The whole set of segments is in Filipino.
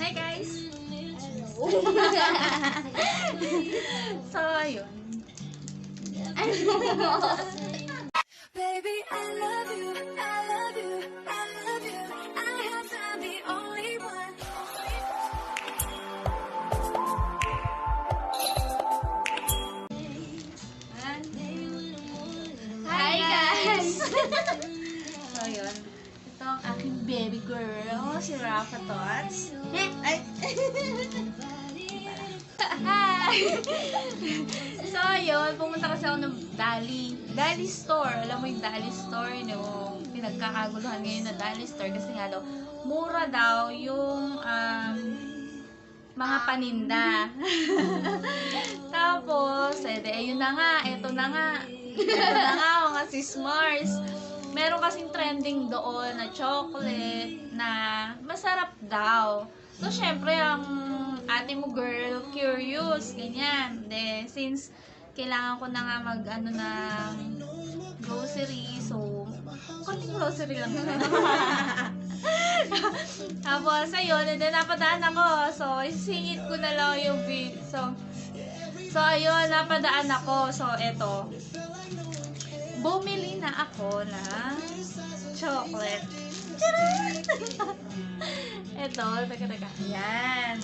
Hi guys! So, ayun. Baby, I love you, I love you, I love you. I have found the only one. Hi guys! So, ayun. Ito ang aking baby girl, si Rafa Tots. Ay! Hi! So, ayun, pumunta kasi ako ng Dali Store. Alam mo yung Dali Store, yung pinagkakaguluhan ngayon na Dali Store kasi nga daw, mura daw yung mga paninda. Tapos, ayun na nga, eto na nga, mga sismars. Meron kasing trending doon na chocolate na masarap daw. So, syempre, ang ate mo girl, curious, ganyan. De, since kailangan ko na nga mag-ano ng grocery, so, konting grocery lang na. Tapos, ayun, and then napadaan ako. So, isingit ko na lang yung So, ayun, napadaan ako. So, eto. Bumili na ako ng chocolate. Ito, teka. Yan.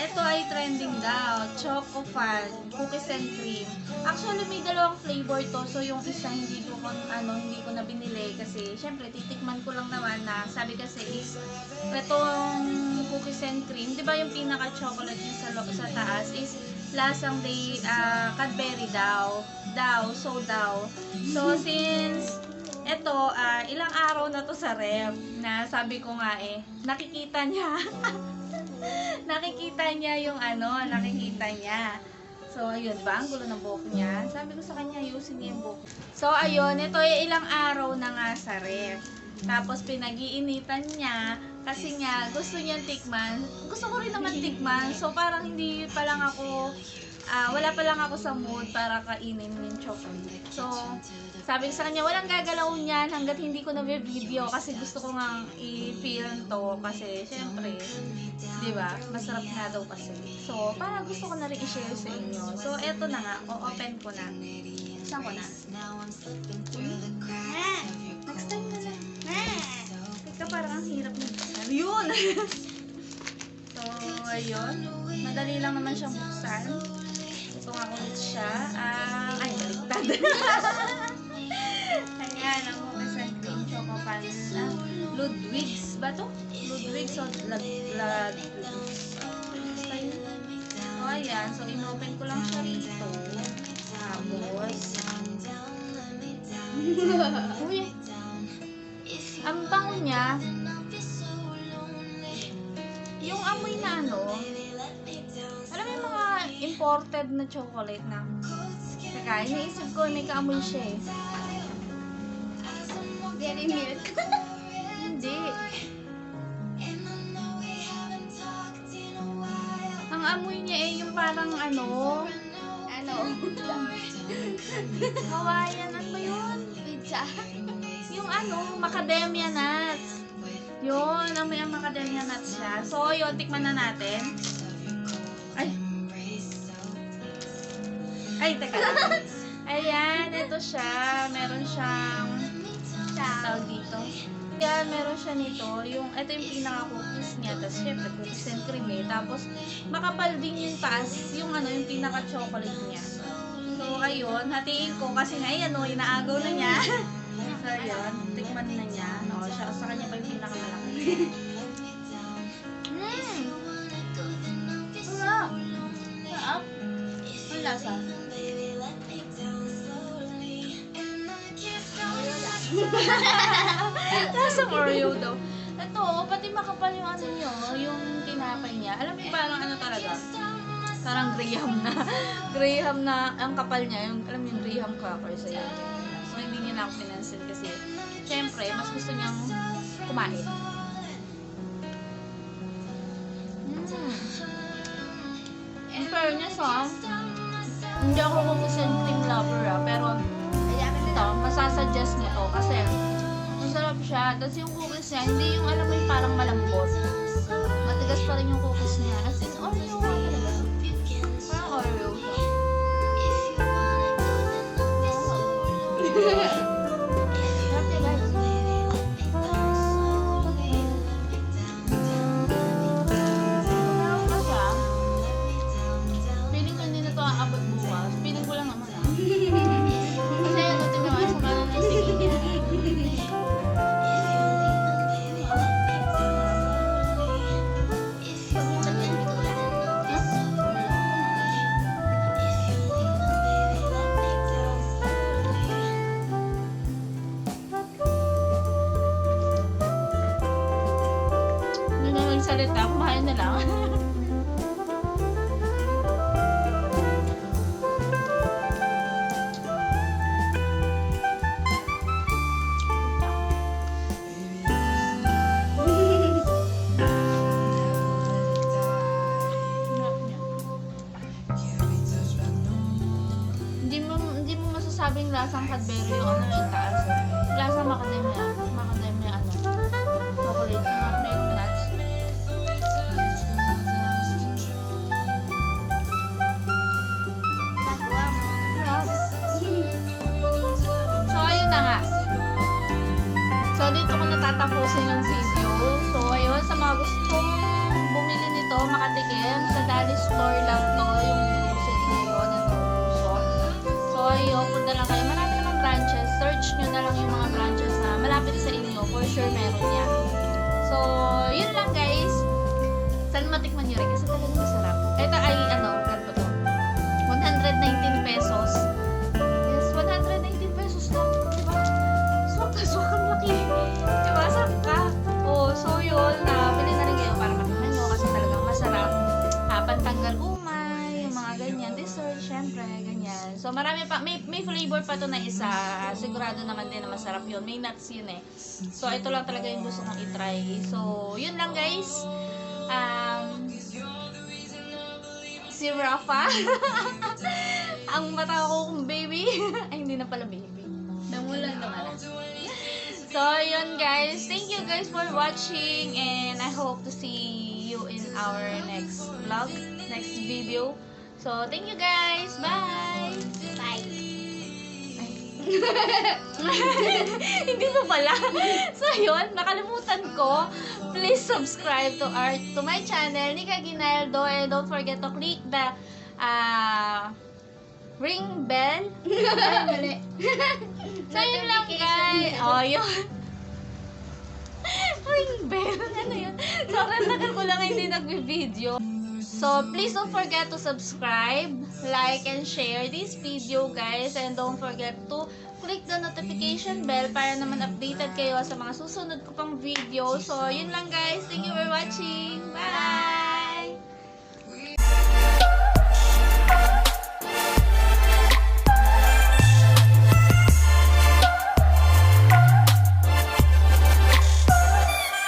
Ito ay trending daw. Choco Fun, cookies and cream. Actually, may dalawang flavor to. So, yung isa hindi ko na binili kasi syempre titikman ko lang naman na sabi kasi is itong cookies and cream, 'di ba yung pinaka-chocolate niya sa taas is lasang Cadbury daw. So, since ito, ilang araw na to sa ref na sabi ko nga nakikita niya. nakikita niya. So, ayun, diba? Ang gulo ng buhok niya. Sabi ko sa kanya, ayusin niya yung buhok. So, ayun, ito ay ilang araw na nga sa ref. Tapos, pinag-iinitan niya kasi nga, gusto niyang tikman. Gusto ko rin naman tikman. So, parang hindi pa lang ako wala pa lang ako sa mood para kainin yung chocolate. So, sabi ko sa kanya, walang gagalaw niyan hanggat hindi ko na-video kasi gusto ko nga i-film to kasi syempre, di ba? Masarap nga daw kasi. So, parang gusto ko na rin i-share sa inyo. So, eto na nga. O-open ko na. Saan ko na? Next time na lang. Teka, parang ang hirap na buksan. Yun! So, ayun. Madali lang naman siyang buksan. Ito nga ulit siya. Ay, baliktad. Ayan, ang cookies and cream choco pan. Ludwig's ba to? Ludwig's o Ludwig's? So, ayan. So, inopen ko lang siya rito. Tapos, uy, ang bango niya. Yung amoy na alam mo yung mga imported na chocolate na teka, iniisip ko may kaamoy siya Dairy milk. Hindi. Ang amoy niya yung parang Hawaiian, ano ba yun? Pizza. Yung macadamia nuts. Yun, amoy ang macadamia nuts siya. So, yun, tikman na natin. Ay, teka lang. Ayan, ito siya. Meron siyang tawag dito. Ayan, meron siya nito. Ito yung pinaka-cookies niya. Tapos, syempre, cookies and cream Tapos, makapal din yung taas. Yung pinaka-chocolate niya. So, ayun. Hatiin ko. Kasi nga, inaagaw na niya. So, ayun. Tikman na niya. Siya, sa kanya pa yung pinakamalaki. Sarap. Ang lasa. Lasang Oreo daw. Ito, pati makapal yung yung tinapay niya. Alam mo parang talaga? Parang Graham na ang kapal niya. Alam mo yung Graham crackers. Ayan. So, hindi niya na ako pinansin kasi syempre, mas gusto niyang kumain. In fairness, hindi ako cookies lover pero ito, masasuggest mo to kasi masarap siya. Tapos yung cookies niya, hindi yung alam mo yung parang malambot. naman yung cookies niya. As in, Oreo nga talaga. Parang Oreo siya. Sarap niya, guys. Sarap na siya. Feeling ko hindi na to aabot bukas. Feeling ko lang naman Kasi ano, tinawa sa kanan ng sige niya. Hindi na magsalita, kumain na lang. Sarap niya. Hindi mo masasabing lasang Cadbury yung ano yung taas. Lasang macadamia. Macadamia ano. Chocolate na milk nuts. So, ayun na nga. So, dito ko natatapusin yung video. So, ayun, sa mga gustong bumili nito, makatikim, sa Dali Store lang to, yung grocery ngayon, na naubuson. So, ayun, punta lang kayo. Marami namang branches. Search nyo na lang yung mga branches na malapit sa inyo. For sure, meron yan. So, yun lang, guys. Sana matikman nyo rin kasi talagang masarap. Ito ay, ano, ganito to. 119 pesos. Yes, 119 pesos lang. Diba? Swak ang laki. Diba? Sarap ka. Oh, so yun. Bili na rin kayo para matikman nyo kasi talagang masarap. Pantanggal umay, yung mga ganyan. Dessert, syempre, ganyan. So, marami pa. May flavor pa to na isa. Sigurado naman din na masarap yun. May nuts yun eh. So, ito lang talaga yung gusto kong itry. So, yun lang guys. Si Rafa. Ang mata ko kong baby. Ay, hindi na pala baby. Namulan naman. So, yun guys. Thank you guys for watching. And I hope to see you in our next vlog. Next video. So, thank you guys. Bye! Bye! Hindi mo pala. So, yun. Nakalimutan ko. Please subscribe to my channel, Nika Ginaldo. And don't forget to click the ring bell. Ay, mali. So, yun lang, guys. Oh, yun. Ring bell. Ano yun? Sobrang tagal ko lang hindi nag-video. So, please don't forget to subscribe, like, and share this video, guys. And don't forget to click the notification bell para naman updated kayo sa mga susunod ko pang video. So, yun lang, guys. Thank you for watching. Bye!